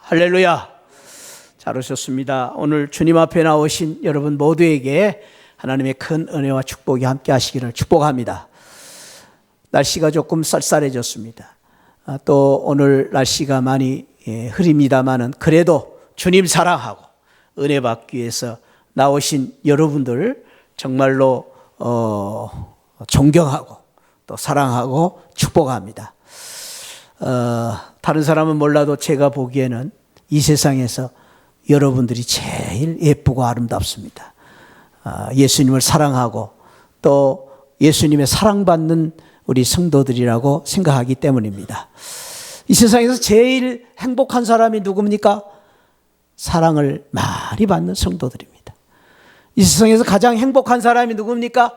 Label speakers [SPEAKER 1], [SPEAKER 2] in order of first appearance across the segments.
[SPEAKER 1] 할렐루야. 잘 오셨습니다. 오늘 주님 앞에 나오신 여러분 모두에게 하나님의 큰 은혜와 축복이 함께 하시기를 축복합니다. 날씨가 조금 쌀쌀해졌습니다. 또 오늘 날씨가 많이 흐립니다마는 그래도 주님 사랑하고 은혜 받기 위해서 나오신 여러분들 정말로 존경하고 또 사랑하고 축복합니다. 다른 사람은 몰라도 제가 보기에는 이 세상에서 여러분들이 제일 예쁘고 아름답습니다. 예수님을 사랑하고 또 예수님의 사랑받는 우리 성도들이라고 생각하기 때문입니다. 이 세상에서 제일 행복한 사람이 누굽니까? 사랑을 많이 받는 성도들입니다. 이 세상에서 가장 행복한 사람이 누굽니까?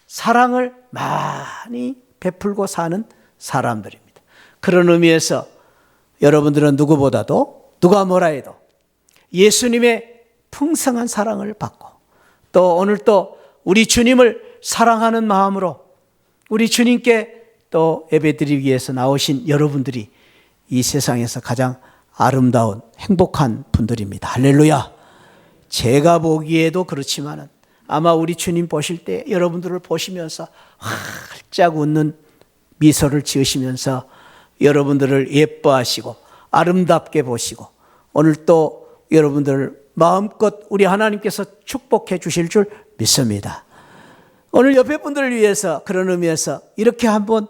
[SPEAKER 1] 사랑을 많이 베풀고 사는 사람들입니다. 그런 의미에서 여러분들은 누구보다도 누가 뭐라 해도 예수님의 풍성한 사랑을 받고 또 오늘 또 우리 주님을 사랑하는 마음으로 우리 주님께 또 예배드리기 위해서 나오신 여러분들이 이 세상에서 가장 아름다운 행복한 분들입니다. 할렐루야. 제가 보기에도 그렇지만은 아마 우리 주님 보실 때 여러분들을 보시면서 활짝 웃는 미소를 지으시면서 여러분들을 예뻐하시고 아름답게 보시고 오늘 또 여러분들을 마음껏 우리 하나님께서 축복해 주실 줄 믿습니다. 오늘 옆에 분들을 위해서 그런 의미에서 이렇게 한번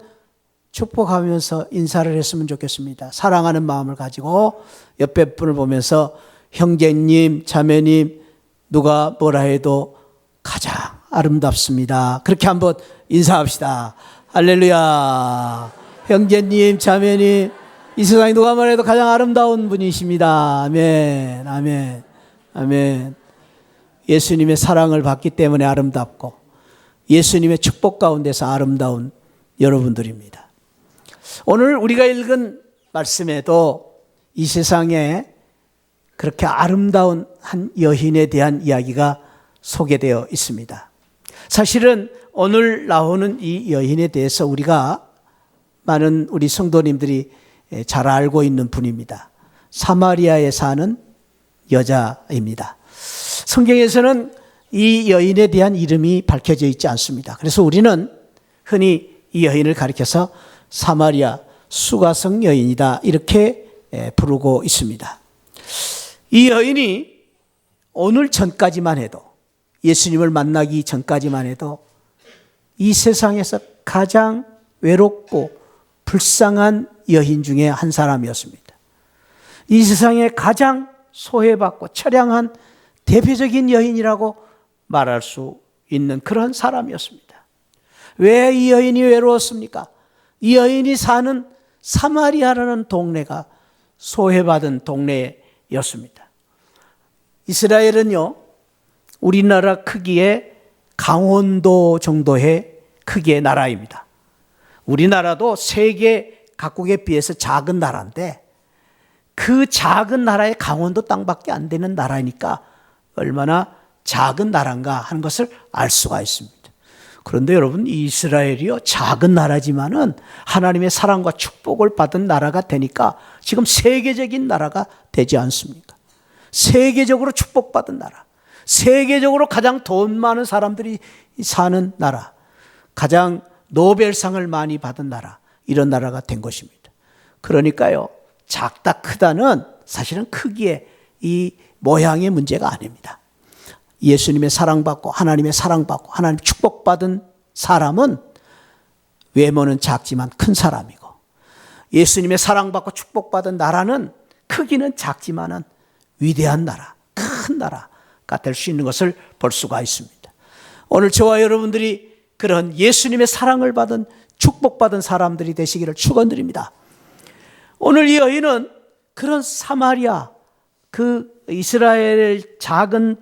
[SPEAKER 1] 축복하면서 인사를 했으면 좋겠습니다. 사랑하는 마음을 가지고 옆에 분을 보면서 형제님, 자매님, 누가 뭐라 해도 가장 아름답습니다. 그렇게 한번 인사합시다. 할렐루야. 형제님, 자매님, 이 세상에 누가 뭐라 해도 가장 아름다운 분이십니다. 아멘, 아멘, 아멘. 예수님의 사랑을 받기 때문에 아름답고 예수님의 축복 가운데서 아름다운 여러분들입니다. 오늘 우리가 읽은 말씀에도 이 세상에 그렇게 아름다운 한 여인에 대한 이야기가 소개되어 있습니다. 사실은 오늘 나오는 이 여인에 대해서 우리가 많은 우리 성도님들이 잘 알고 있는 분입니다. 사마리아에 사는 여자입니다. 성경에서는 이 여인에 대한 이름이 밝혀져 있지 않습니다. 그래서 우리는 흔히 이 여인을 가리켜서 사마리아 수가성 여인이다 이렇게 부르고 있습니다. 이 여인이 오늘 전까지만 해도 예수님을 만나기 전까지만 해도 이 세상에서 가장 외롭고 불쌍한 여인 중에 한 사람이었습니다. 이 세상에 가장 소외받고 처량한 대표적인 여인이라고 말할 수 있는 그런 사람이었습니다. 왜 이 여인이 외로웠습니까? 이 여인이 사는 사마리아라는 동네가 소외받은 동네였습니다. 이스라엘은요, 우리나라 크기의 강원도 정도의 크기의 나라입니다. 우리나라도 세계 각국에 비해서 작은 나라인데 그 작은 나라의 강원도 땅밖에 안 되는 나라니까 얼마나 작은 나라인가 하는 것을 알 수가 있습니다. 그런데 여러분, 이스라엘이요, 작은 나라지만은 하나님의 사랑과 축복을 받은 나라가 되니까 지금 세계적인 나라가 되지 않습니까? 세계적으로 축복받은 나라, 세계적으로 가장 돈 많은 사람들이 사는 나라, 가장 노벨상을 많이 받은 나라, 이런 나라가 된 것입니다. 그러니까요, 작다 크다는 사실은 크기의 이 모양의 문제가 아닙니다. 예수님의 사랑받고 하나님의 사랑받고 하나님 축복받은 사람은 외모는 작지만 큰 사람이고, 예수님의 사랑받고 축복받은 나라는 크기는 작지만은 위대한 나라, 큰 나라가 될 수 있는 것을 볼 수가 있습니다. 오늘 저와 여러분들이 그런 예수님의 사랑을 받은 축복받은 사람들이 되시기를 축원드립니다. 오늘 이 여인은 그런 사마리아, 그 이스라엘 작은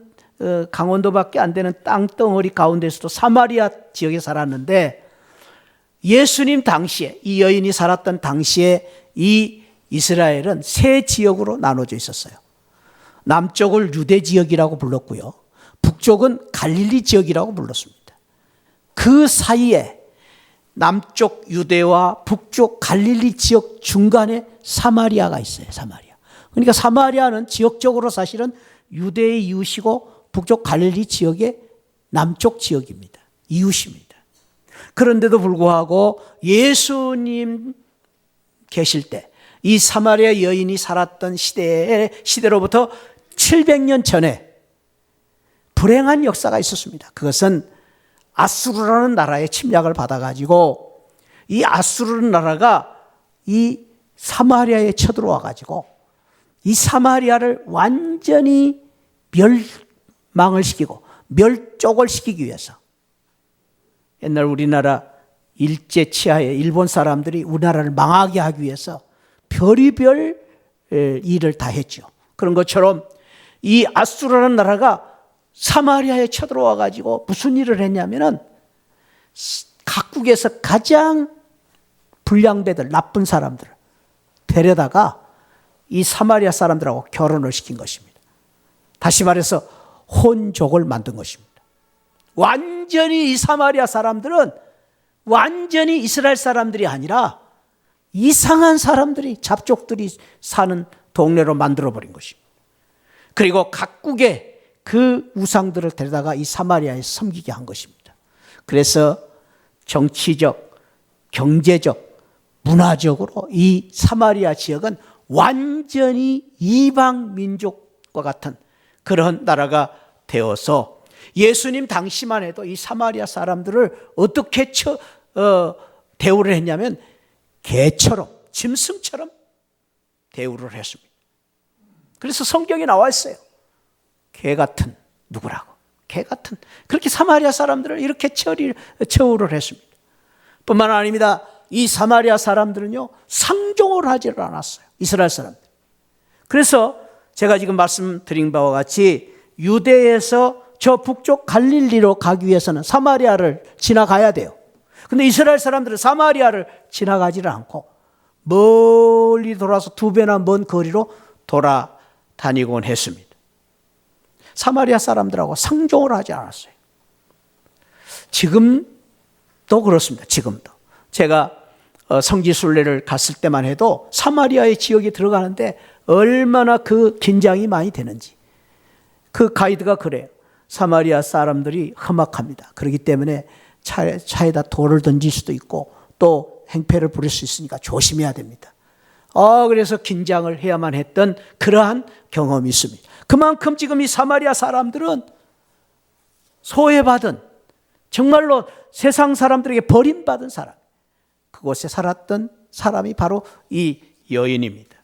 [SPEAKER 1] 강원도밖에 안 되는 땅덩어리 가운데서도 사마리아 지역에 살았는데, 예수님 당시에, 이 여인이 살았던 당시에 이 이스라엘은 세 지역으로 나눠져 있었어요. 남쪽을 유대 지역이라고 불렀고요, 북쪽은 갈릴리 지역이라고 불렀습니다. 그 사이에 남쪽 유대와 북쪽 갈릴리 지역 중간에 사마리아가 있어요. 사마리아. 그러니까 사마리아는 지역적으로 사실은 유대의 이웃이고 북쪽 갈릴리 지역의 남쪽 지역입니다. 이웃입니다. 그런데도 불구하고 예수님 계실 때 이 사마리아 여인이 살았던 시대로부터 700년 전에 불행한 역사가 있었습니다. 그것은 아수르라는 나라의 침략을 받아가지고 이 아수르라는 나라가 이 사마리아에 쳐들어와가지고 이 사마리아를 완전히 멸망을 시키고 멸족을 시키기 위해서 옛날 우리나라 일제 치하에 일본 사람들이 우리나라를 망하게 하기 위해서 별의별 일을 다 했죠. 그런 것처럼 이 아수르라는 나라가 사마리아에 쳐들어와 가지고 무슨 일을 했냐면은 각국에서 가장 불량배들, 나쁜 사람들을 데려다가 이 사마리아 사람들하고 결혼을 시킨 것입니다. 다시 말해서 혼족을 만든 것입니다. 완전히 이 사마리아 사람들은 완전히 이스라엘 사람들이 아니라 이상한 사람들이, 잡족들이 사는 동네로 만들어버린 것입니다. 그리고 각국의 그 우상들을 데려다가 이 사마리아에 섬기게 한 것입니다. 그래서 정치적, 경제적, 문화적으로 이 사마리아 지역은 완전히 이방 민족과 같은 그런 나라가 되어서 예수님 당시만 해도 이 사마리아 사람들을 어떻게 대우를 했냐면 개처럼, 짐승처럼 대우를 했습니다. 그래서 성경에 나와 있어요. 개 같은 누구라고. 개 같은. 그렇게 사마리아 사람들을 이렇게 처우를 했습니다. 뿐만 아닙니다. 이 사마리아 사람들은요, 상종을 하지를 않았어요. 이스라엘 사람들. 그래서 제가 지금 말씀드린 바와 같이 유대에서 저 북쪽 갈릴리로 가기 위해서는 사마리아를 지나가야 돼요. 근데 이스라엘 사람들은 사마리아를 지나가지를 않고 멀리 돌아서 2배나 먼 거리로 돌아다니곤 했습니다. 사마리아 사람들하고 상종을 하지 않았어요. 지금도 그렇습니다. 지금도. 제가 성지순례를 갔을 때만 해도 사마리아의 지역에 들어가는데 얼마나 그 긴장이 많이 되는지. 그 가이드가 그래요. 사마리아 사람들이 험악합니다. 그렇기 때문에 차에다 돌을 던질 수도 있고 또 행패를 부릴 수 있으니까 조심해야 됩니다. 그래서 긴장을 해야만 했던 그러한 경험이 있습니다. 그만큼 지금 이 사마리아 사람들은 소외받은, 정말로 세상 사람들에게 버림받은 사람, 그곳에 살았던 사람이 바로 이 여인입니다.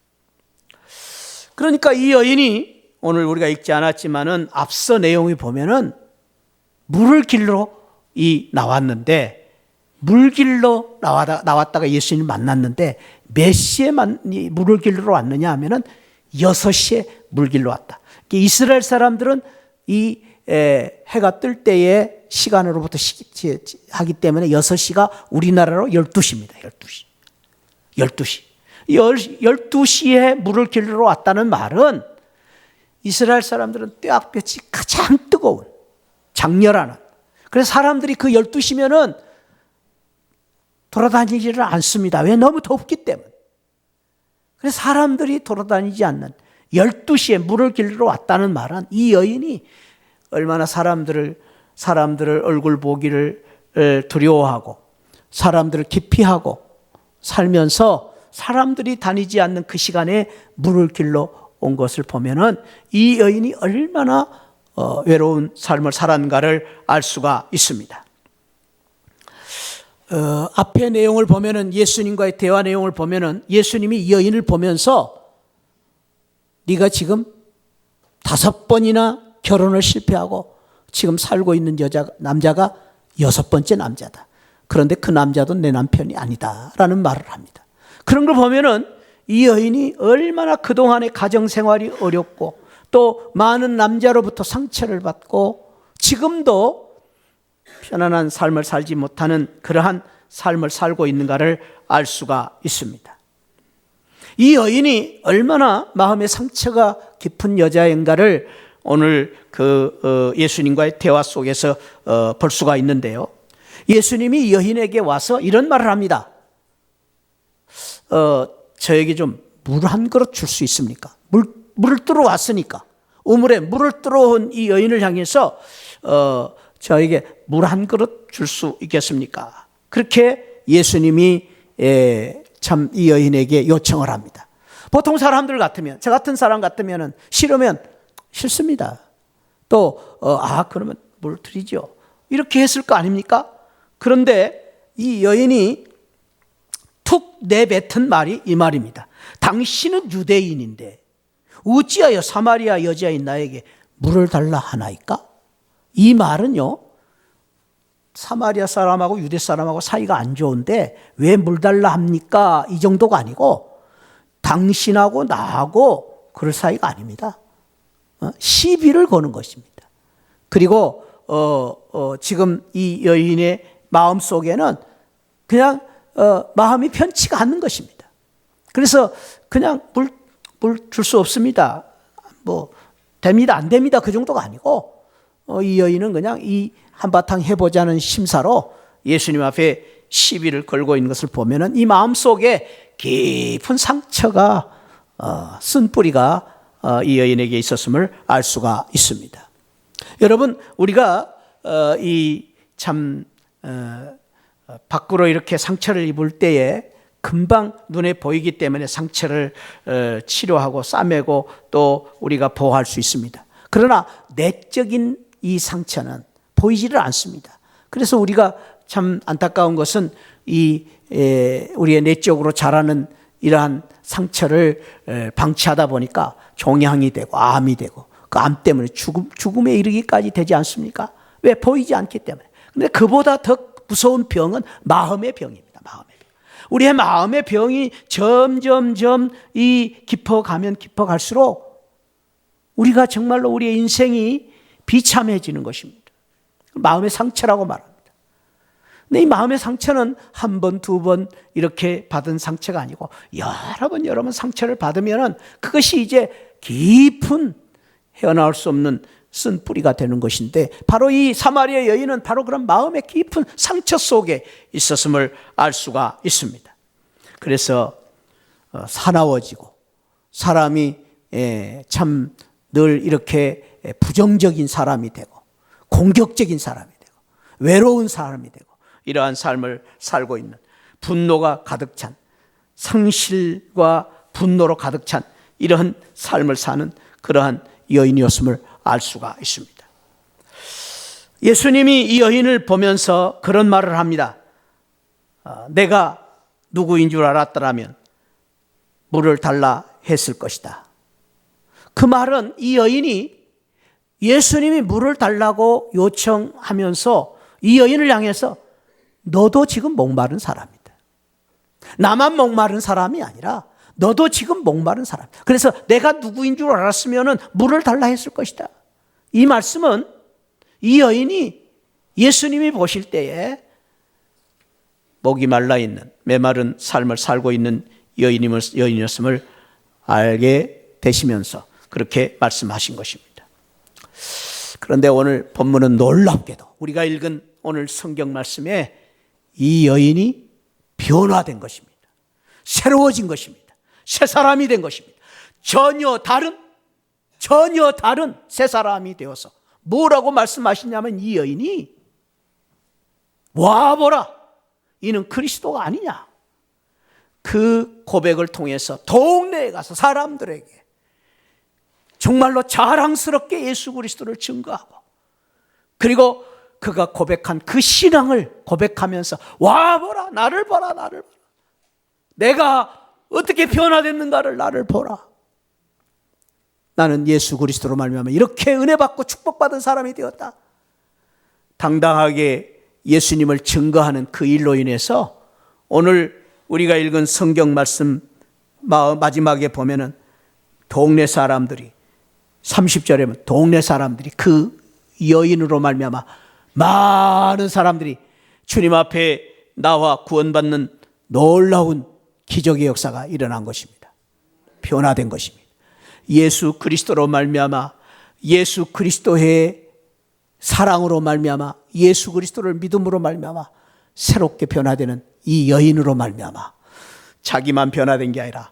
[SPEAKER 1] 그러니까 이 여인이 오늘 우리가 읽지 않았지만은 앞서 내용이 보면은 물을 길러 나왔는데, 물길로 나왔다가 예수님을 만났는데 몇 시에 물을 길러 왔느냐 하면은 6시에 물 길러 왔다. 이스라엘 사람들은 이 해가 뜰 때의 시간으로부터 하기 때문에 6시가 우리나라로 12시입니다. 12시. 12시에 물을 길러 왔다는 말은 이스라엘 사람들은 떼약볕이 가장 뜨거운, 장렬하는, 그래서 사람들이 그 12시면은 돌아다니지를 않습니다. 왜? 너무 덥기 때문에. 그래서 사람들이 돌아다니지 않는 12시에 물을 길러 왔다는 말은 이 여인이 얼마나 사람들을 얼굴 보기를 두려워하고 사람들을 기피하고 살면서 사람들이 다니지 않는 그 시간에 물을 길러 온 것을 보면은 이 여인이 얼마나 외로운 삶을 살았는가를 알 수가 있습니다. 앞의 내용을 보면은, 예수님과의 대화 내용을 보면은 예수님이 이 여인을 보면서 네가 지금 5번이나 결혼을 실패하고 지금 살고 있는 남자가 6번째 남자다. 그런데 그 남자도 내 남편이 아니다 라는 말을 합니다. 그런 걸 보면은 이 여인이 얼마나 그동안의 가정생활이 어렵고 또 많은 남자로부터 상처를 받고 지금도 편안한 삶을 살지 못하는 그러한 삶을 살고 있는가를 알 수가 있습니다. 이 여인이 얼마나 마음의 상처가 깊은 여자인가를 오늘 예수님과의 대화 속에서 볼 수가 있는데요. 예수님이 이 여인에게 와서 이런 말을 합니다. 저에게 좀 물 한 그릇 줄 수 있습니까? 물을 뜨러 왔으니까. 우물에 물을 뜨러 온 이 여인을 향해서 저에게 물 한 그릇 줄 수 있겠습니까? 그렇게 예수님이 참 이 여인에게 요청을 합니다. 보통 사람들 같으면, 저 같은 사람 같으면 싫으면 싫습니다. 또 그러면 물 드리죠. 이렇게 했을 거 아닙니까? 그런데 이 여인이 툭 내뱉은 말이 이 말입니다. 당신은 유대인인데 어찌하여 사마리아 여자인 나에게 물을 달라 하나이까? 이 말은요, 사마리아 사람하고 유대 사람하고 사이가 안 좋은데 왜 물 달라 합니까? 이 정도가 아니고 당신하고 나하고 그럴 사이가 아닙니다. 시비를 거는 것입니다. 그리고 지금 이 여인의 마음 속에는 그냥 마음이 편치가 않는 것입니다. 그래서 그냥 물 줄 수 없습니다. 뭐 됩니다, 안 됩니다, 그 정도가 아니고 이 여인은 그냥 이 한바탕 해보자는 심사로 예수님 앞에 시비를 걸고 있는 것을 보면은 이 마음 속에 깊은 상처가 쓴 뿌리가 이 여인에게 있었음을 알 수가 있습니다. 여러분, 우리가 이 참 밖으로 이렇게 상처를 입을 때에 금방 눈에 보이기 때문에 상처를 치료하고 싸매고 또 우리가 보호할 수 있습니다. 그러나 내적인 이 상처는 보이지를 않습니다. 그래서 우리가 참 안타까운 것은 우리의 내적으로 자라는 이러한 상처를 방치하다 보니까 종양이 되고 암이 되고 그 암 때문에 죽음에 이르기까지 되지 않습니까? 왜? 보이지 않기 때문에. 근데 그보다 더 무서운 병은 마음의 병입니다. 마음의 병. 우리의 마음의 병이 점점점 깊어가면 깊어갈수록 우리가 정말로 우리의 인생이 비참해지는 것입니다. 마음의 상처라고 말합니다. 근데 이 마음의 상처는 한 번, 두 번 이렇게 받은 상처가 아니고 여러 번 상처를 받으면 그것이 이제 깊은 헤어나올 수 없는 쓴 뿌리가 되는 것인데, 바로 이 사마리아 여인은 바로 그런 마음의 깊은 상처 속에 있었음을 알 수가 있습니다. 그래서 사나워지고 사람이 참 늘 이렇게 부정적인 사람이 되고 공격적인 사람이 되고 외로운 사람이 되고 이러한 삶을 살고 있는, 분노가 가득 찬, 상실과 분노로 가득 찬 이러한 삶을 사는 그러한 여인이었음을 알 수가 있습니다. 예수님이 이 여인을 보면서 그런 말을 합니다. 내가 누구인 줄 알았더라면 물을 달라 했을 것이다. 그 말은 이 여인이 예수님이 물을 달라고 요청하면서 이 여인을 향해서 너도 지금 목마른 사람이다. 나만 목마른 사람이 아니라 너도 지금 목마른 사람. 그래서 내가 누구인 줄 알았으면 물을 달라 했을 것이다. 이 말씀은 이 여인이 예수님이 보실 때에 목이 말라 있는 메마른 삶을 살고 있는 여인이었음을 알게 되시면서 그렇게 말씀하신 것입니다. 그런데 오늘 본문은 놀랍게도 우리가 읽은 오늘 성경 말씀에 이 여인이 변화된 것입니다. 새로워진 것입니다. 새 사람이 된 것입니다. 전혀 다른 새 사람이 되어서 뭐라고 말씀하시냐면 이 여인이 와보라, 이는 그리스도가 아니냐. 그 고백을 통해서 동네에 가서 사람들에게 정말로 자랑스럽게 예수 그리스도를 증거하고, 그리고 그가 고백한 그 신앙을 고백하면서 와보라, 나를 보라, 나를 보라. 내가 어떻게 변화됐는가를 나를 보라. 나는 예수 그리스도로 말미암아 이렇게 은혜 받고 축복받은 사람이 되었다. 당당하게 예수님을 증거하는 그 일로 인해서 오늘 우리가 읽은 성경 말씀 마지막에 보면은 동네 사람들이 30절에 보면 동네 사람들이 그 여인으로 말미암아 많은 사람들이 주님 앞에 나와 구원받는 놀라운 기적의 역사가 일어난 것입니다. 변화된 것입니다. 예수 그리스도로 말미암아, 예수 그리스도의 사랑으로 말미암아, 예수 그리스도를 믿음으로 말미암아 새롭게 변화되는 이 여인으로 말미암아 자기만 변화된 게 아니라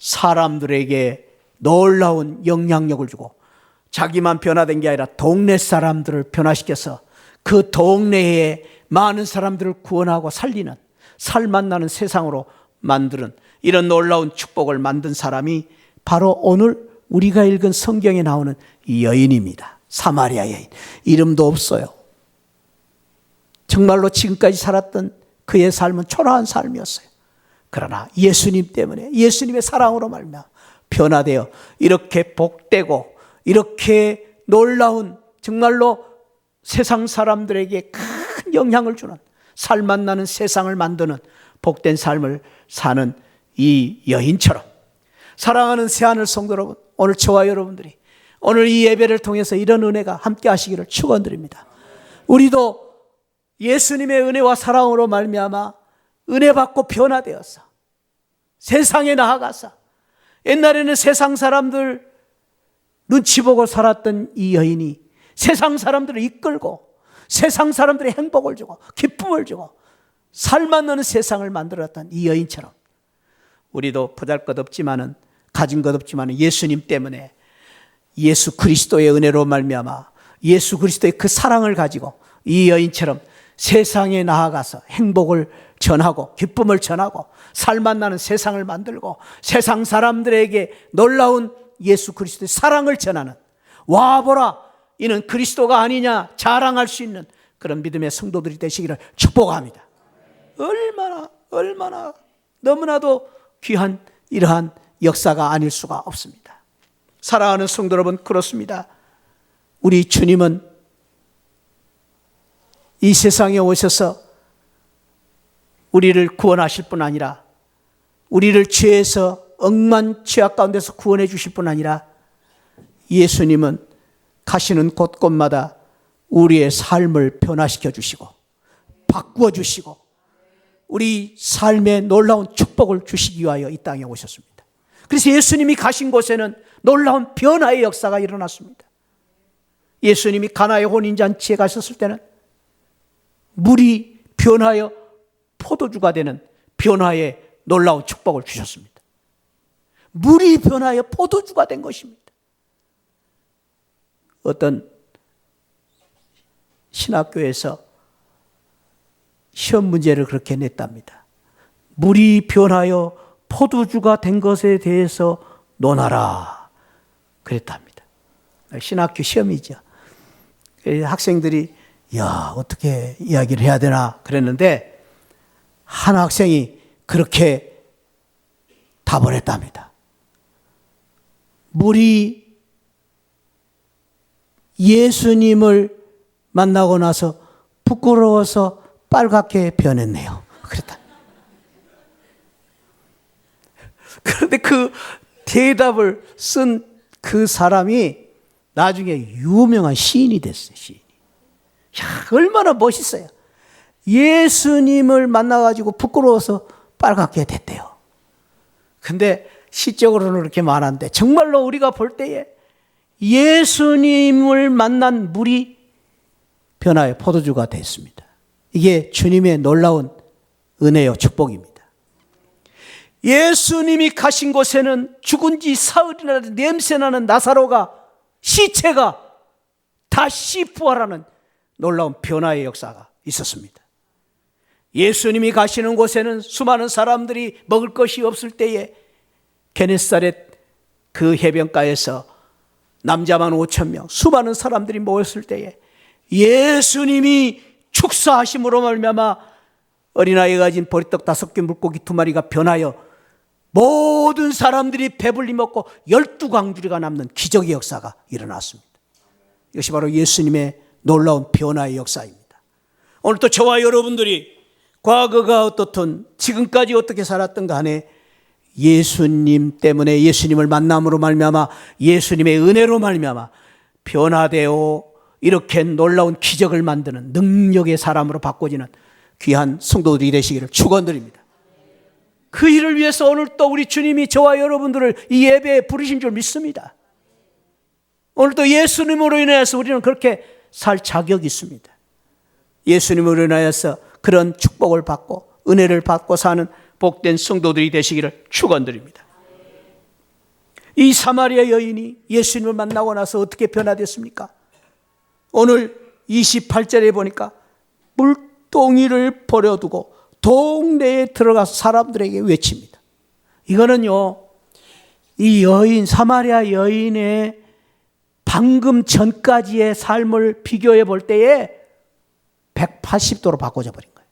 [SPEAKER 1] 사람들에게 놀라운 영향력을 주고 자기만 변화된 게 아니라 동네 사람들을 변화시켜서 그 동네에 많은 사람들을 구원하고 살리는 살맛 나는 세상으로 만드는 이런 놀라운 축복을 만든 사람이 바로 오늘 우리가 읽은 성경에 나오는 이 여인입니다. 사마리아 여인. 이름도 없어요. 정말로 지금까지 살았던 그의 삶은 초라한 삶이었어요. 그러나 예수님 때문에 예수님의 사랑으로 말미암아 변화되어 이렇게 복되고 이렇게 놀라운 정말로 세상 사람들에게 큰 영향을 주는 살맛 나는 세상을 만드는 복된 삶을 사는 이 여인처럼 사랑하는 새하늘 성도 여러분, 오늘 저와 여러분들이 오늘 이 예배를 통해서 이런 은혜가 함께 하시기를 축원드립니다. 우리도 예수님의 은혜와 사랑으로 말미암아 은혜 받고 변화되어서 세상에 나아가서 옛날에는 세상 사람들 눈치 보고 살았던 이 여인이 세상 사람들을 이끌고 세상 사람들의 행복을 주고 기쁨을 주고 살맛 나는 세상을 만들었던 이 여인처럼 우리도 보잘것없지만은 가진 것 없지만은 예수님 때문에 예수 그리스도의 은혜로 말미암아 예수 그리스도의 그 사랑을 가지고 이 여인처럼 세상에 나아가서 행복을 전하고 기쁨을 전하고 살맛 나는 세상을 만들고 세상 사람들에게 놀라운 예수 그리스도의 사랑을 전하는 와보라 이는 그리스도가 아니냐 자랑할 수 있는 그런 믿음의 성도들이 되시기를 축복합니다. 얼마나 너무나도 귀한 이러한 역사가 아닐 수가 없습니다. 사랑하는 성도 여러분, 그렇습니다. 우리 주님은 이 세상에 오셔서 우리를 구원하실 뿐 아니라 우리를 죄에서 억만 죄악 가운데서 구원해 주실 뿐 아니라 예수님은 가시는 곳곳마다 우리의 삶을 변화시켜 주시고 바꾸어 주시고 우리 삶에 놀라운 축복을 주시기 위하여 이 땅에 오셨습니다. 그래서 예수님이 가신 곳에는 놀라운 변화의 역사가 일어났습니다. 예수님이 가나의 혼인잔치에 가셨을 때는 물이 변하여 포도주가 되는 변화의 놀라운 축복을 주셨습니다. 물이 변하여 포도주가 된 것입니다. 어떤 신학교에서 시험 문제를 그렇게 냈답니다. 물이 변하여 포도주가 된 것에 대해서 논하라 그랬답니다. 신학교 시험이죠. 학생들이 야 어떻게 이야기를 해야 되나 그랬는데 한 학생이 그렇게 답을 했답니다. 물이 예수님을 만나고 나서 부끄러워서 빨갛게 변했네요. 그랬다. 그런데 그 대답을 쓴 그 사람이 나중에 유명한 시인이 됐어요. 시인이. 야, 얼마나 멋있어요. 예수님을 만나가지고 부끄러워서 빨갛게 됐대요. 근데 시적으로는 그렇게 말하는데 정말로 우리가 볼 때에 예수님을 만난 물이 변화의 포도주가 됐습니다. 이게 주님의 놀라운 은혜요 축복입니다. 예수님이 가신 곳에는 죽은 지 사흘이나 냄새나는 나사로가 시체가 다시 부활하는 놀라운 변화의 역사가 있었습니다. 예수님이 가시는 곳에는 수많은 사람들이 먹을 것이 없을 때에 게네사렛 그 해변가에서 남자만 5,000명 수많은 사람들이 모였을 때에 예수님이 축사하심으로 말미암아 어린아이가 가진 보리떡 5개 물고기 2마리가 변하여 모든 사람들이 배불리 먹고 12광주리가 남는 기적의 역사가 일어났습니다. 이것이 바로 예수님의 놀라운 변화의 역사입니다. 오늘 또 저와 여러분들이 과거가 어떻든 지금까지 어떻게 살았든 간에 예수님 때문에 예수님을 만남으로 말미암아 예수님의 은혜로 말미암아 변화되어 이렇게 놀라운 기적을 만드는 능력의 사람으로 바꿔지는 귀한 성도들이 되시기를 축원드립니다. 그 일을 위해서 오늘 또 우리 주님이 저와 여러분들을 이 예배에 부르신 줄 믿습니다. 오늘 또 예수님으로 인해서 우리는 그렇게 살 자격이 있습니다. 예수님으로 인하여서 그런 축복을 받고 은혜를 받고 사는 복된 성도들이 되시기를 축원드립니다. 이 사마리아 여인이 예수님을 만나고 나서 어떻게 변화됐습니까? 오늘 28절에 보니까 물동이를 버려두고 동네에 들어가서 사람들에게 외칩니다. 이거는요, 이 여인, 사마리아 여인의 방금 전까지의 삶을 비교해 볼 때에 180도로 바꿔져 버린 거예요.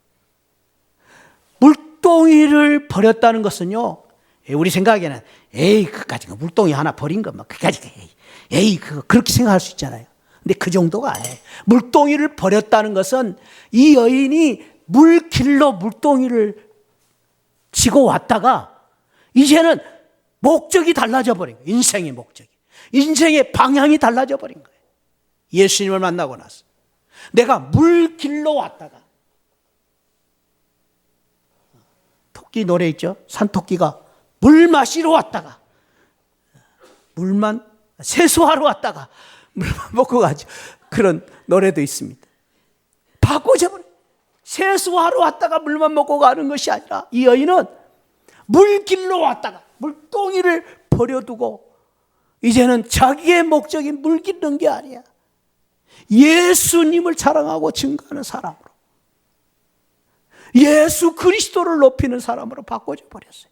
[SPEAKER 1] 물동이를 버렸다는 것은요, 우리 생각에는 에이 그까지 물동이 하나 버린 것만 그까지 에이 그렇게 생각할 수 있잖아요. 근데 그 정도가 아니에요. 물동이를 버렸다는 것은 이 여인이 물길로 물동이를 지고 왔다가 이제는 목적이 달라져 버린 거예요. 인생의 목적이, 인생의 방향이 달라져 버린 거예요. 예수님을 만나고 나서 내가 물길로 왔다가, 토끼 노래 있죠? 산토끼가 물 마시러 왔다가, 물만 세수하러 왔다가 물만 먹고 가죠. 그런 노래도 있습니다. 바꿔져 버려. 세수하러 왔다가 물만 먹고 가는 것이 아니라 이 여인은 물길로 왔다가 물동이를 버려두고 이제는 자기의 목적이 물 깃는 게 아니야. 예수님을 자랑하고 증거하는 사람으로, 예수 그리스도를 높이는 사람으로 바꿔져 버렸어요.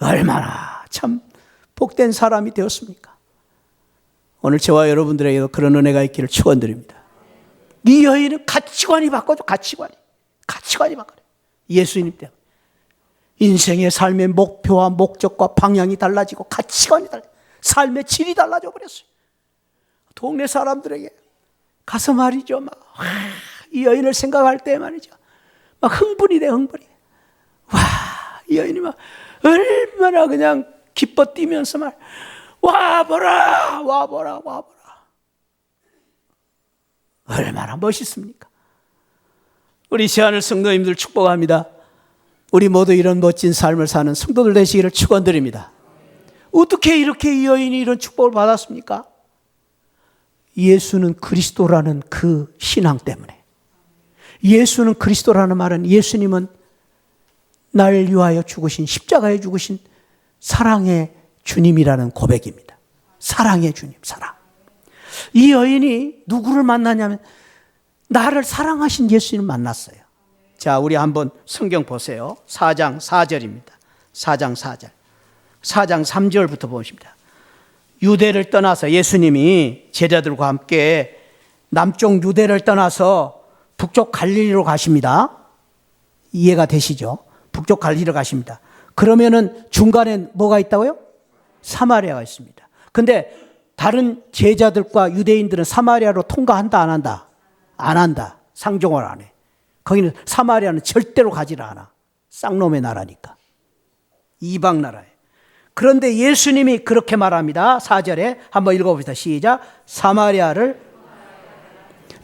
[SPEAKER 1] 얼마나 참 복된 사람이 되었습니까? 오늘 저와 여러분들에게도 그런 은혜가 있기를 축원드립니다. 이 여인은 가치관이 바꿔져. 가치관이 바꿔요. 예수님 때문에 인생의 삶의 목표와 목적과 방향이 달라지고 가치관이 달라지고 삶의 질이 달라져 버렸어요. 동네 사람들에게 가서 말이죠, 이 여인을 생각할 때 말이죠, 막 흥분이 돼. 와, 이 여인이 막 얼마나 그냥 기뻐 뛰면서 말, 와보라. 얼마나 멋있습니까? 우리 시안을 성도님들 축복합니다. 우리 모두 이런 멋진 삶을 사는 성도들 되시기를 축원드립니다. 어떻게 이렇게 이 여인이 이런 축복을 받았습니까? 예수는 그리스도라는 그 신앙 때문에. 예수는 그리스도라는 말은 예수님은 날 위하여 죽으신, 십자가에 죽으신 사랑의 주님이라는 고백입니다. 사랑의 주님, 사랑. 이 여인이 누구를 만나냐면 나를 사랑하신 예수님을 만났어요. 자, 우리 한번 성경 보세요. 4장 4절입니다. 4장 4절. 4장 3절부터 보십니다. 유대를 떠나서 예수님이 제자들과 함께 남쪽 유대를 떠나서 북쪽 갈릴리로 가십니다. 이해가 되시죠? 북쪽 갈릴리로 가십니다. 그러면은 중간에 뭐가 있다고요? 사마리아가 있습니다. 근데 다른 제자들과 유대인들은 사마리아로 통과한다, 안 한다? 안 한다. 상종을 안 해. 거기는 사마리아는 절대로 가지를 않아. 쌍놈의 나라니까. 이방 나라에. 그런데 예수님이 그렇게 말합니다. 4절에 한번 읽어봅시다. 시작. 사마리아를,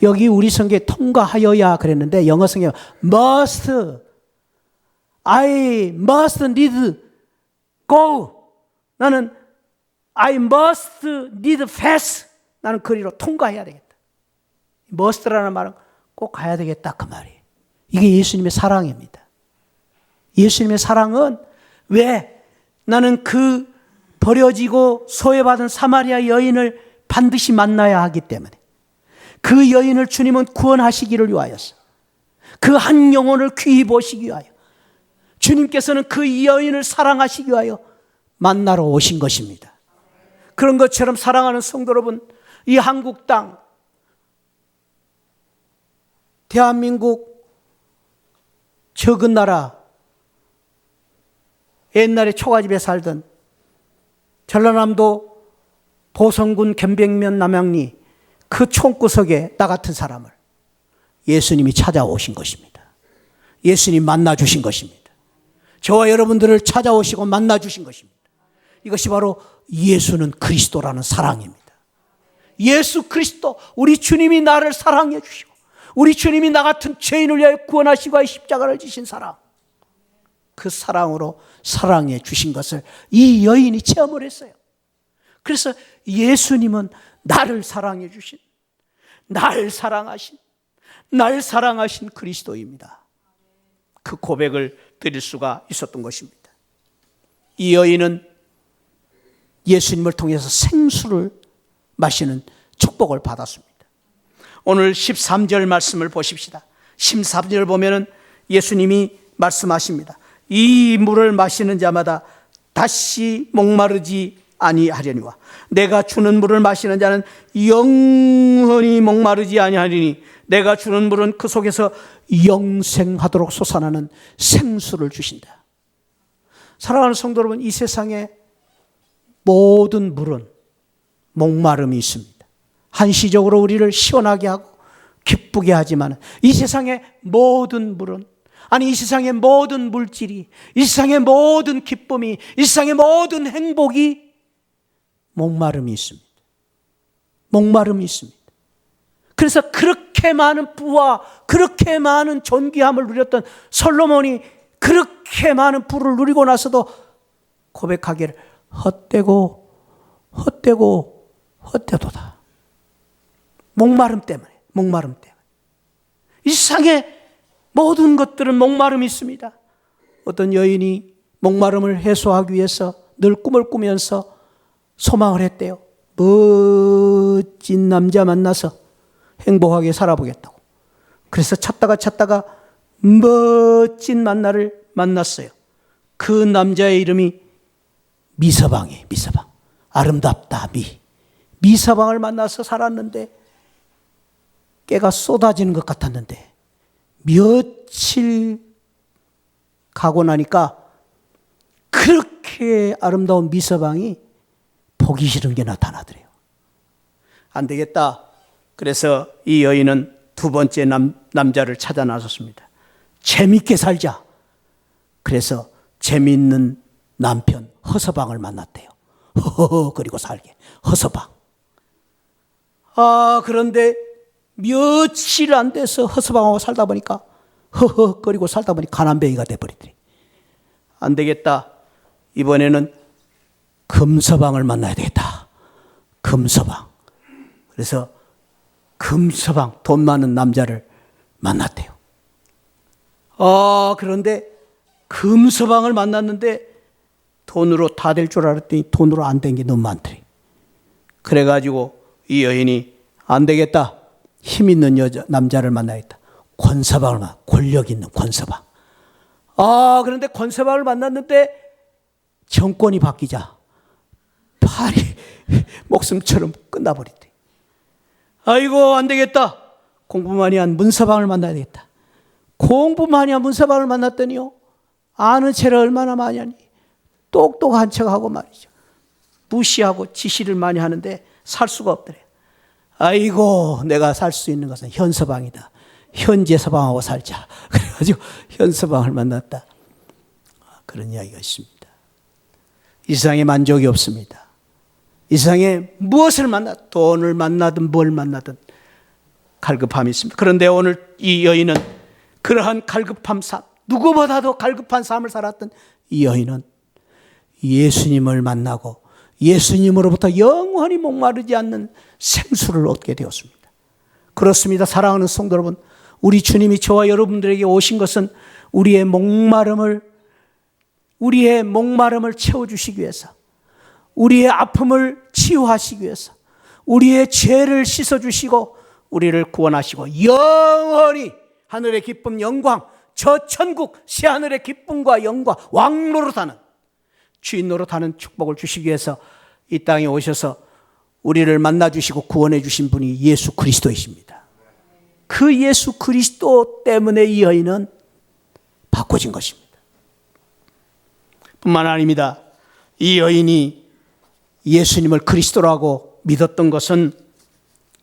[SPEAKER 1] 여기 우리 성경에 통과하여야 그랬는데 영어 성경에 must, I must need go. 나는 I must need fast. 나는 거리로 통과해야 되겠다. must라는 말은 꼭 가야 되겠다, 그 말이에요. 이게 예수님의 사랑입니다. 예수님의 사랑은 왜? 나는 그 버려지고 소외받은 사마리아 여인을 반드시 만나야 하기 때문에. 그 여인을 주님은 구원하시기를 위하여서, 그 한 영혼을 귀히 보시기 위하여, 주님께서는 그 여인을 사랑하시기 위하여 만나러 오신 것입니다. 그런 것처럼 사랑하는 성도 여러분, 이 한국 땅, 대한민국 적은 나라, 옛날에 초가집에 살던 전라남도 보성군 견백면 남양리 그 총구석에 나 같은 사람을 예수님이 찾아오신 것입니다. 예수님 만나주신 것입니다. 저와 여러분들을 찾아오시고 만나주신 것입니다. 이것이 바로 예수는 그리스도라는 사랑입니다. 예수 그리스도, 우리 주님이 나를 사랑해 주시고 우리 주님이 나 같은 죄인을 위하여 구원하시고 십자가를 지신 사랑, 그 사랑으로 사랑해 주신 것을 이 여인이 체험을 했어요. 그래서 예수님은 나를 사랑해 주신, 날 사랑하신 그리스도입니다. 그 고백을 드릴 수가 있었던 것입니다. 이 여인은 예수님을 통해서 생수를 마시는 축복을 받았습니다. 오늘 13절 말씀을 보십시다. 13절 보면은 예수님이 말씀하십니다. 이 물을 마시는 자마다 다시 목마르지 아니하려니와 내가 주는 물을 마시는 자는 영원히 목마르지 아니하리니 내가 주는 물은 그 속에서 영생하도록 솟아나는 생수를 주신다. 사랑하는 성도 여러분, 이 세상에 모든 물은 목마름이 있습니다. 한시적으로 우리를 시원하게 하고 기쁘게 하지만 이 세상의 모든 물은, 아니 이 세상의 모든 물질이, 이 세상의 모든 기쁨이, 이 세상의 모든 행복이 목마름이 있습니다. 목마름이 있습니다. 그래서 그렇게 많은 부와 그렇게 많은 존귀함을 누렸던 솔로몬이 그렇게 많은 부를 누리고 나서도 고백하기를 헛되고 헛되고 헛되도다. 목마름 때문에, 목마름 때문에. 이 세상에 모든 것들은 목마름이 있습니다. 어떤 여인이 목마름을 해소하기 위해서 늘 꿈을 꾸면서 소망을 했대요. 멋진 남자 만나서 행복하게 살아보겠다고. 그래서 찾다가 멋진 만나를 만났어요. 그 남자의 이름이 미서방이에요. 미서방. 아름답다. 미서방을 만나서 살았는데 깨가 쏟아지는 것 같았는데 며칠 가고 나니까 그렇게 아름다운 미서방이 보기 싫은 게 나타나더래요. 안 되겠다. 그래서 이 여인은 두 번째 남자를 찾아 나섰습니다. 재밌게 살자. 그래서 재밌는 남편 허서방을 만났대요. 허허거리고 살게. 허서방. 그런데 며칠 안 돼서 허서방하고 살다 보니까 허허거리고 살다 보니 가난뱅이가 돼버리더래. 안 되겠다. 이번에는 금서방을 만나야 되겠다. 금서방. 그래서 금서방, 돈 많은 남자를 만났대요. 그런데 금서방을 만났는데 돈으로 다 될 줄 알았더니 돈으로 안 된 게 너무 많더래. 그래가지고 이 여인이 안 되겠다. 힘 있는 남자를 만나야겠다. 권서방을 만나, 권력 있는 권서방. 그런데 권서방을 만났는데 정권이 바뀌자 팔이 목숨처럼 끝나버리대. 아이고 안 되겠다. 공부 많이 한 문서방을 만나야 되겠다. 공부 많이 한 문서방을 만났더니요, 아는 체를 얼마나 많이 하니 똑똑한 척하고 말이죠. 무시하고 지시를 많이 하는데 살 수가 없더래. 아이고 내가 살 수 있는 것은 현서방이다. 현재 서방하고 살자. 그래가지고 현서방을 만났다. 그런 이야기가 있습니다. 이 세상에 만족이 없습니다. 이 세상에 무엇을 돈을 만나든 뭘 만나든 갈급함이 있습니다. 그런데 오늘 이 여인은 그러한 갈급한 삶, 누구보다도 갈급한 삶을 살았던 이 여인은 예수님을 만나고 예수님으로부터 영원히 목마르지 않는 생수를 얻게 되었습니다. 그렇습니다. 사랑하는 성도 여러분, 우리 주님이 저와 여러분들에게 오신 것은 우리의 목마름을 채워주시기 위해서, 우리의 아픔을 치유하시기 위해서, 우리의 죄를 씻어주시고 우리를 구원하시고 영원히 하늘의 기쁨, 영광, 저 천국 새하늘의 기쁨과 영광, 왕 노릇하는, 주인 노릇하는 축복을 주시기 위해서 이 땅에 오셔서 우리를 만나주시고 구원해 주신 분이 예수 그리스도이십니다. 그 예수 그리스도 때문에 이 여인은 바꿔진 것입니다. 뿐만 아닙니다. 이 여인이 예수님을 그리스도라고 믿었던 것은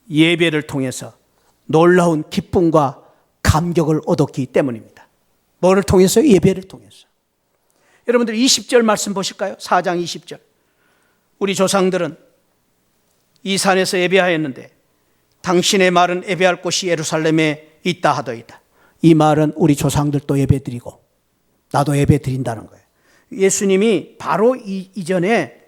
[SPEAKER 1] 예배를 통해서 놀라운 기쁨과 감격을 얻었기 때문입니다. 뭐를 통해서요? 예배를 통해서. 여러분들 20절 말씀 보실까요? 4장 20절. 우리 조상들은 이 산에서 예배하였는데 당신의 말은 예배할 곳이 예루살렘에 있다 하더이다. 이 말은 우리 조상들도 예배드리고 나도 예배드린다는 거예요. 예수님이 바로 이전에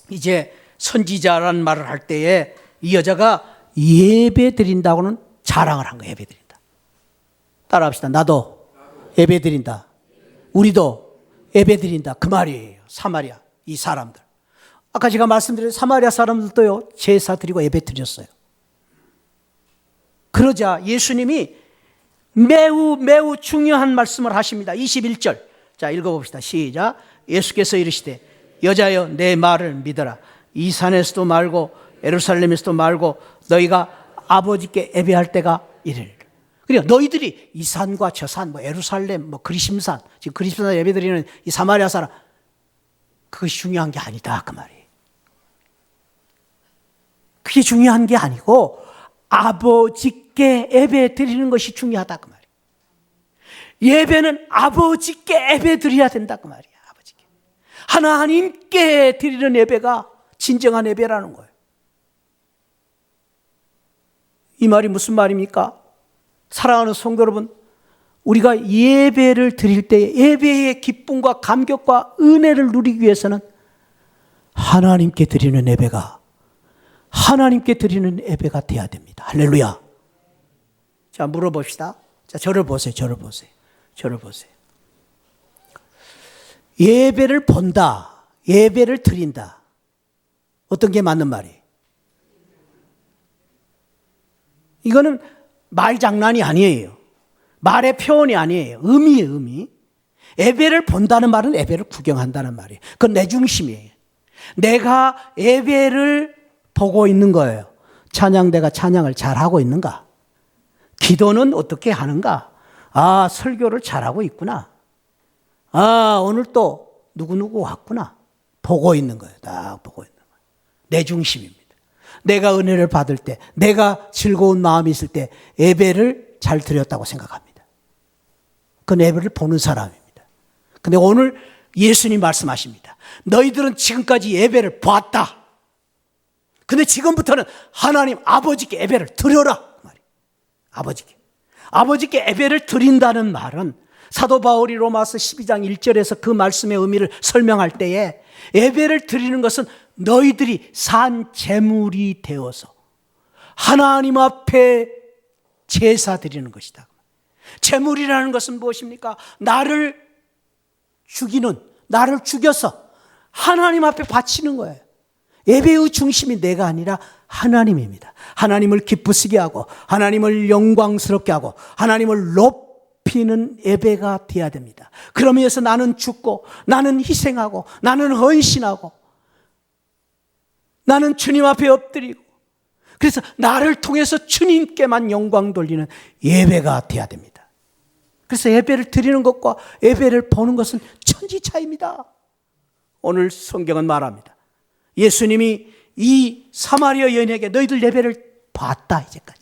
[SPEAKER 1] 이제 선지자라는 말을 할 때에 이 여자가 예배드린다고는 자랑을 한 거예요. 예배드린다. 따라합시다. 나도 예배드린다. 우리도 예배드린다. 그 말이에요. 사마리아 이 사람들. 아까 제가 말씀드린 사마리아 사람들도요, 제사 드리고 예배 드렸어요. 그러자 예수님이 매우 중요한 말씀을 하십니다. 21절. 자, 읽어봅시다. 시작. 예수께서 이르시되 여자여 내 말을 믿어라. 이 산에서도 말고 예루살렘에서도 말고 너희가 아버지께 예배할 때가 이르리라. 그러니까 너희들이 이 산과 저 산, 예루살렘, 그리심산, 지금 그리심산 예배드리는 이 사마리아 사람, 그것이 중요한 게 아니다 그 말이에요. 그게 중요한 게 아니고 아버지께 예배 드리는 것이 중요하다 그 말이에요. 예배는 아버지께 예배 드려야 된다 그 말이에요. 아버지께. 하나님께 드리는 예배가 진정한 예배라는 거예요. 이 말이 무슨 말입니까? 사랑하는 성도 여러분, 우리가 예배를 드릴 때 예배의 기쁨과 감격과 은혜를 누리기 위해서는 하나님께 드리는 예배가 돼야 됩니다. 할렐루야. 자, 물어봅시다. 자, 저를 보세요. 예배를 본다, 예배를 드린다. 어떤 게 맞는 말이에요? 이거는 말 장난이 아니에요. 말의 표현이 아니에요. 의미예요, 의미. 예배를 본다는 말은 예배를 구경한다는 말이에요. 그건 내 중심이에요. 내가 예배를 보고 있는 거예요. 찬양대가 찬양을 잘하고 있는가? 기도는 어떻게 하는가? 아, 설교를 잘하고 있구나. 아, 오늘 또 누구누구 왔구나. 보고 있는 거예요. 딱 보고 있는 거예요. 내 중심입니다. 내가 은혜를 받을 때, 내가 즐거운 마음이 있을 때 예배를 잘 드렸다고 생각합니다. 그 예배를 보는 사람입니다. 근데 오늘 예수님 말씀하십니다. 너희들은 지금까지 예배를 봤다. 근데 지금부터는 하나님 아버지께 예배를 드려라. 아버지께 예배를 드린다는 말은 사도 바울이 로마서 12장 1절에서 그 말씀의 의미를 설명할 때에 예배를 드리는 것은 너희들이 산 제물이 되어서 하나님 앞에 제사 드리는 것이다. 제물이라는 것은 무엇입니까? 나를 죽여서 하나님 앞에 바치는 거예요. 예배의 중심이 내가 아니라 하나님입니다. 하나님을 기쁘시게 하고 하나님을 영광스럽게 하고 하나님을 높이는 예배가 되어야 됩니다. 그러면서 나는 죽고 나는 희생하고 나는 헌신하고 나는 주님 앞에 엎드리고 그래서 나를 통해서 주님께만 영광 돌리는 예배가 되어야 됩니다. 그래서 예배를 드리는 것과 예배를 보는 것은 천지 차이입니다. 오늘 성경은 말합니다. 예수님이 이 사마리아 여인에게 너희들 예배를 봤다 이제까지.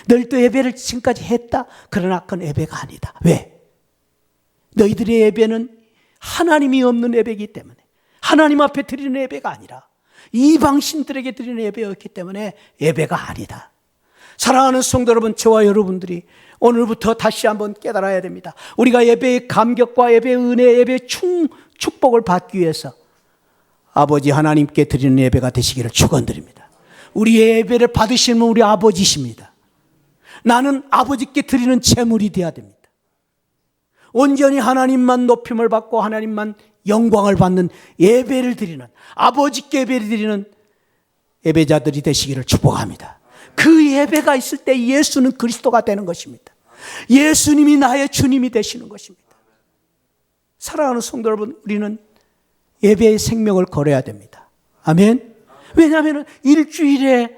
[SPEAKER 1] 너희도 예배를 지금까지 했다. 그러나 그건 예배가 아니다. 왜? 너희들의 예배는 하나님이 없는 예배이기 때문에 하나님 앞에 드리는 예배가 아니라 이방신들에게 드리는 예배였기 때문에 예배가 아니다. 사랑하는 성도 여러분, 저와 여러분들이 오늘부터 다시 한번 깨달아야 됩니다. 우리가 예배의 감격과 예배의 은혜, 예배의 축복을 받기 위해서 아버지 하나님께 드리는 예배가 되시기를 축원드립니다. 우리의 예배를 받으시는 우리 아버지십니다. 나는 아버지께 드리는 제물이 되어야 됩니다. 온전히 하나님만 높임을 받고 하나님만 영광을 받는 예배를 드리는, 아버지께 예배를 드리는 예배자들이 되시기를 축복합니다. 그 예배가 있을 때 예수는 그리스도가 되는 것입니다. 예수님이 나의 주님이 되시는 것입니다. 사랑하는 성도 여러분, 우리는 예배의 생명을 걸어야 됩니다. 아멘. 왜냐하면 일주일에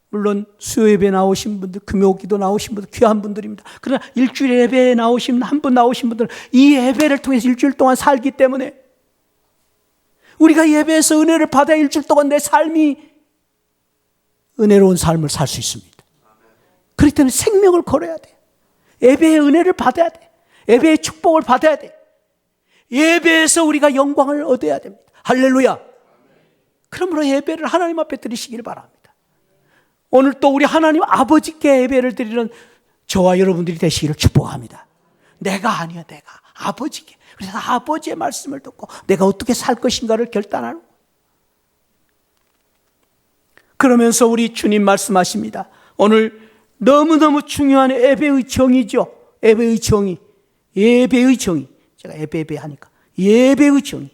[SPEAKER 1] 물론 수요 예배 나오신 분들, 금요기도 나오신 분들 귀한 분들입니다. 그러나 일주일에 예배에 나오신 한 분 나오신 분들은 이 예배를 통해서 일주일 동안 살기 때문에 우리가 예배에서 은혜를 받아 일주일 동안 내 삶이 은혜로운 삶을 살 수 있습니다. 그렇기 때문에 생명을 걸어야 돼. 예배의 은혜를 받아야 돼. 예배의 축복을 받아야 돼. 예배에서 우리가 영광을 얻어야 됩니다. 할렐루야. 그러므로 예배를 하나님 앞에 드리시길 바랍니다. 오늘 또 우리 하나님 아버지께 예배를 드리는 저와 여러분들이 되시기를 축복합니다. 내가 아니야, 내가 아버지께. 그래서 아버지의 말씀을 듣고 내가 어떻게 살 것인가를 결단하는 거예요. 그러면서 우리 주님 말씀하십니다. 오늘 너무너무 중요한 예배의 정의죠. 예배의 정의. 예배의 정의. 제가 예배 하니까 예배의 정의.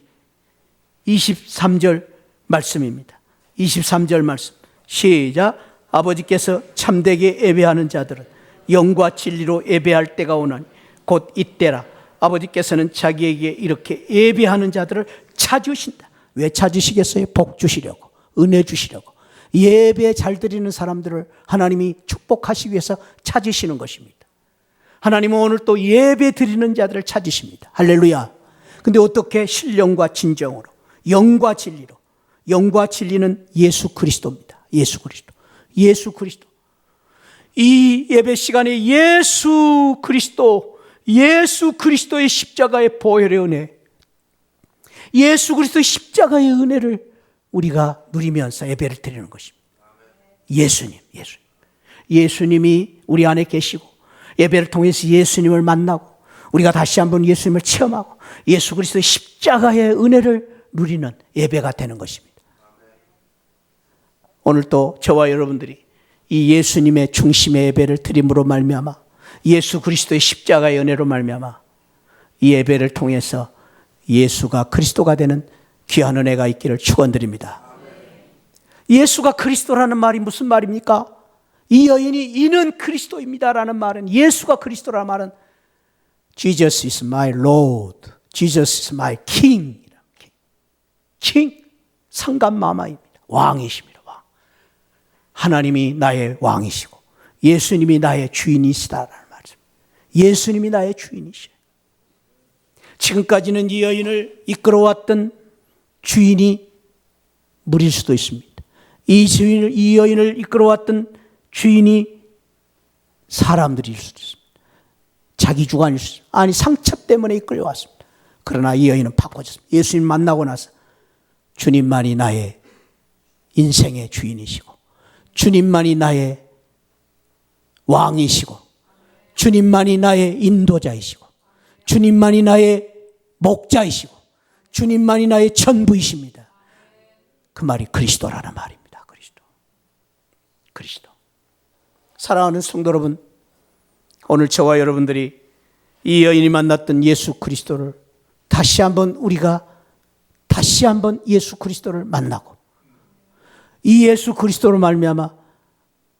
[SPEAKER 1] 23절 말씀입니다. 23절 말씀 시작. 아버지께서 참되게 예배하는 자들은 영과 진리로 예배할 때가 오나니 곧 이때라. 아버지께서는 자기에게 이렇게 예배하는 자들을 찾으신다. 왜 찾으시겠어요? 복 주시려고, 은혜 주시려고. 예배 잘 드리는 사람들을 하나님이 축복하시기 위해서 찾으시는 것입니다. 하나님은 오늘 또 예배 드리는 자들을 찾으십니다. 할렐루야. 근데 어떻게? 신령과 진정으로, 영과 진리로. 영과 진리는 예수 그리스도입니다. 예수 그리스도. 예수 그리스도. 이 예배 시간에 예수 그리스도의 십자가의 보혈의 은혜, 예수 그리스도의 십자가의 은혜를 우리가 누리면서 예배를 드리는 것입니다. 예수님이 우리 안에 계시고 예배를 통해서 예수님을 만나고 우리가 다시 한번 예수님을 체험하고 예수 그리스도의 십자가의 은혜를 누리는 예배가 되는 것입니다. 오늘 또 저와 여러분들이 이 예수님의 중심의 예배를 드림으로 말미암아 예수 그리스도의 십자가의 은혜로 말미암아 이 예배를 통해서 예수가 그리스도가 되는 귀한 은혜가 있기를 축원드립니다. 예수가 그리스도라는 말이 무슨 말입니까? 이 여인이 이는 그리스도입니다라는 말은, 예수가 그리스도라는 말은 Jesus is my Lord, Jesus is my King. king, 상감마마입니다. 왕이십니다. 왕. 하나님이 나의 왕이시고 예수님이 나의 주인이시다라는 말씀. 예수님이 나의 주인이시죠. 지금까지는 이 여인을 이끌어왔던 주인이 무릴 수도 있습니다. 이 여인을 이끌어왔던 주인이 사람들일 수도 있습니다. 자기 주관일 수도 있습니다. 아니, 상처 때문에 이끌려왔습니다. 그러나 이 여인은 바꿔졌습니다. 예수님 만나고 나서 주님만이 나의 인생의 주인이시고 주님만이 나의 왕이시고 주님만이 나의 인도자이시고 주님만이 나의 목자이시고 주님만이 나의 전부이십니다. 그 말이 그리스도라는 말입니다. 그리스도. 사랑하는 성도 여러분, 오늘 저와 여러분들이 이 여인이 만났던 예수 그리스도를 우리가 다시 한번 예수 그리스도를 만나고 이 예수 그리스도로 말미암아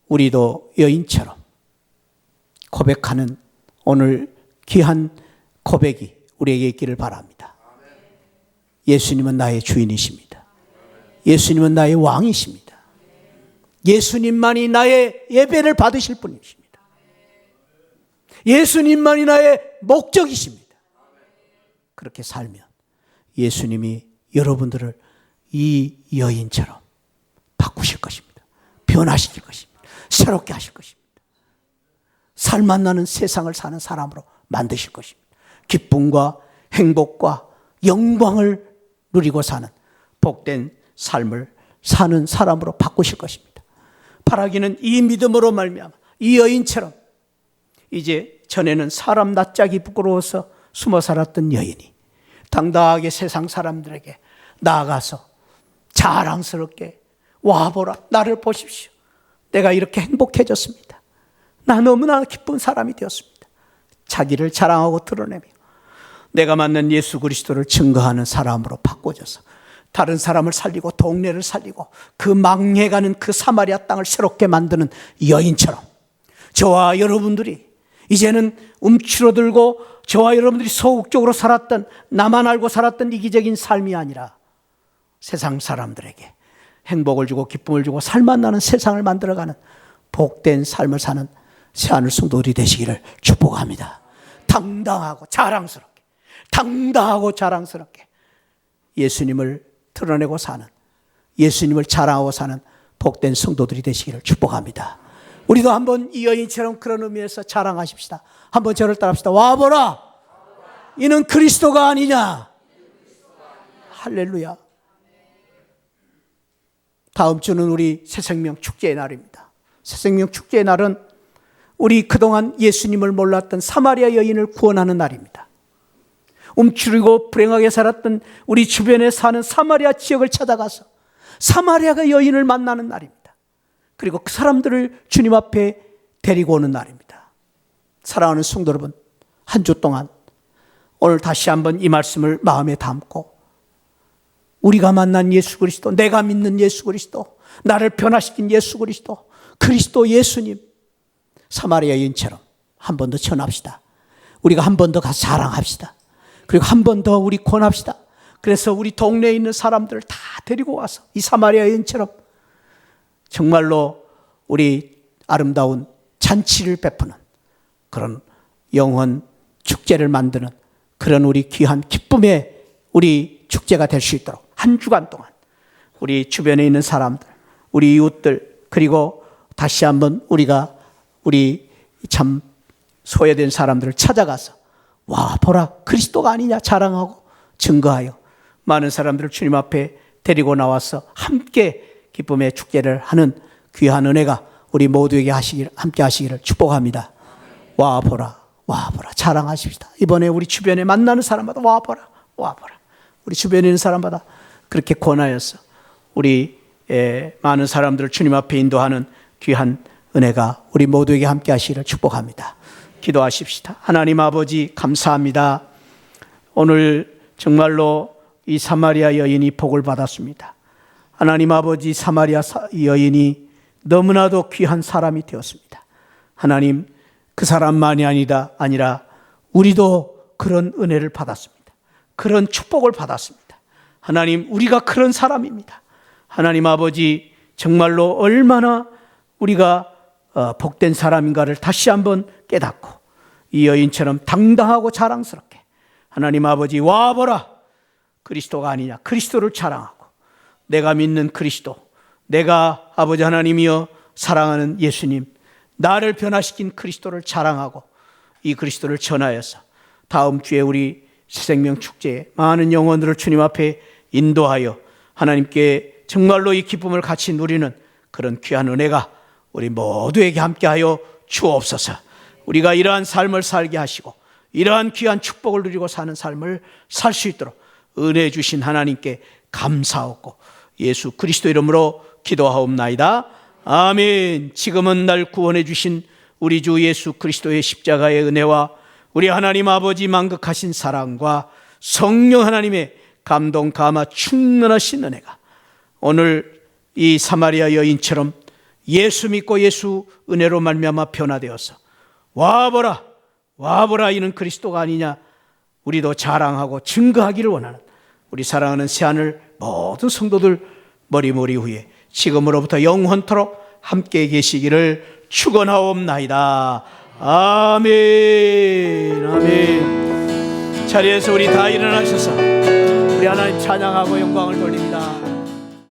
[SPEAKER 1] 우리도 여인처럼 고백하는 오늘 귀한 고백이 우리에게 있기를 바랍니다. 예수님은 나의 주인이십니다. 예수님은 나의 왕이십니다. 예수님만이 나의 예배를 받으실 분이십니다. 예수님만이 나의 목적이십니다. 그렇게 살면 예수님이 여러분들을 이 여인처럼 바꾸실 것입니다. 변화시킬 것입니다. 새롭게 하실 것입니다. 살맛 나는 세상을 사는 사람으로 만드실 것입니다. 기쁨과 행복과 영광을 누리고 사는 복된 삶을 사는 사람으로 바꾸실 것입니다. 바라기는 이 믿음으로 말미암아 이 여인처럼 이제 전에는 사람 낯짝이 부끄러워서 숨어 살았던 여인이 당당하게 세상 사람들에게 나아가서 자랑스럽게 와보라, 나를 보십시오. 내가 이렇게 행복해졌습니다. 나 너무나 기쁜 사람이 되었습니다. 자기를 자랑하고 드러내며 내가 만난 예수 그리스도를 증거하는 사람으로 바꿔져서 다른 사람을 살리고 동네를 살리고 그 망해가는 그 사마리아 땅을 새롭게 만드는 여인처럼 저와 여러분들이 이제는 움츠러들고 저와 여러분들이 소극적으로 살았던, 나만 알고 살았던 이기적인 삶이 아니라 세상 사람들에게 행복을 주고 기쁨을 주고 살맛 나는 세상을 만들어가는 복된 삶을 사는 새하늘 성도들이 되시기를 축복합니다. 당당하고 자랑스럽게 예수님을 드러내고 사는, 예수님을 자랑하고 사는 복된 성도들이 되시기를 축복합니다. 우리도 한번 이 여인처럼 그런 의미에서 자랑하십시다. 한번 저를 따라합시다. 와보라, 이는 그리스도가 아니냐. 할렐루야. 다음 주는 우리 새생명 축제의 날입니다. 새생명 축제의 날은 우리 그동안 예수님을 몰랐던 사마리아 여인을 구원하는 날입니다. 움츠리고 불행하게 살았던 우리 주변에 사는 사마리아 지역을 찾아가서 사마리아가 여인을 만나는 날입니다. 그리고 그 사람들을 주님 앞에 데리고 오는 날입니다. 사랑하는 성도 여러분, 한 주 동안 오늘 다시 한번 이 말씀을 마음에 담고 우리가 만난 예수 그리스도, 내가 믿는 예수 그리스도, 나를 변화시킨 예수 그리스도, 그리스도 예수님, 사마리아 여인처럼 한 번 더 전합시다. 우리가 한 번 더 가서 자랑합시다. 그리고 한 번 더 우리 권합시다. 그래서 우리 동네에 있는 사람들을 다 데리고 와서 이 사마리아 여인처럼 정말로 우리 아름다운 잔치를 베푸는 그런 영혼 축제를 만드는 그런 우리 귀한 기쁨의 우리 축제가 될 수 있도록 한 주간 동안 우리 주변에 있는 사람들, 우리 이웃들, 그리고 다시 한번 우리 참 소외된 사람들을 찾아가서 와 보라 그리스도가 아니냐 자랑하고 증거하여 많은 사람들을 주님 앞에 데리고 나와서 함께 기쁨의 축제를 하는 귀한 은혜가 우리 모두에게 함께 하시기를 축복합니다. 와 보라 자랑하십시다. 이번에 우리 주변에 만나는 사람마다 와 보라 우리 주변에 있는 사람마다 그렇게 권하여서 우리 많은 사람들을 주님 앞에 인도하는 귀한 은혜가 우리 모두에게 함께 하시기를 축복합니다. 기도하십시다. 하나님 아버지 감사합니다. 오늘 정말로 이 사마리아 여인이 복을 받았습니다. 하나님 아버지, 사마리아 여인이 너무나도 귀한 사람이 되었습니다. 하나님, 그 사람만이 아니라 우리도 그런 은혜를 받았습니다. 그런 축복을 받았습니다. 하나님, 우리가 그런 사람입니다. 하나님 아버지, 정말로 얼마나 우리가 복된 사람인가를 다시 한번 깨닫고 이 여인처럼 당당하고 자랑스럽게 하나님 아버지 와보라 그리스도가 아니냐 그리스도를 자랑하고 내가 믿는 그리스도, 내가 아버지 하나님이여 사랑하는 예수님, 나를 변화시킨 그리스도를 자랑하고 이 그리스도를 전하여서 다음 주에 우리 새생명 축제에 많은 영혼들을 주님 앞에 인도하여 하나님께 정말로 이 기쁨을 같이 누리는 그런 귀한 은혜가 우리 모두에게 함께하여 주옵소서. 우리가 이러한 삶을 살게 하시고 이러한 귀한 축복을 누리고 사는 삶을 살 수 있도록 은혜 주신 하나님께 감사하고 예수 그리스도 이름으로 기도하옵나이다. 아멘. 지금은 날 구원해 주신 우리 주 예수 그리스도의 십자가의 은혜와 우리 하나님 아버지 만극하신 사랑과 성령 하나님의 감동 감화 충만하신 은혜가 오늘 이 사마리아 여인처럼 예수 믿고 예수 은혜로 말미암아 변화되어서 와보라 이는 그리스도가 아니냐 우리도 자랑하고 증거하기를 원하는 우리 사랑하는 새하늘 모든 성도들 머리머리 후에 지금으로부터 영원토록 함께 계시기를 축원하옵나이다. 아멘. 아멘. 자리에서 우리 다 일어나셔서 우리 하나님 찬양하고 영광을 돌립니다.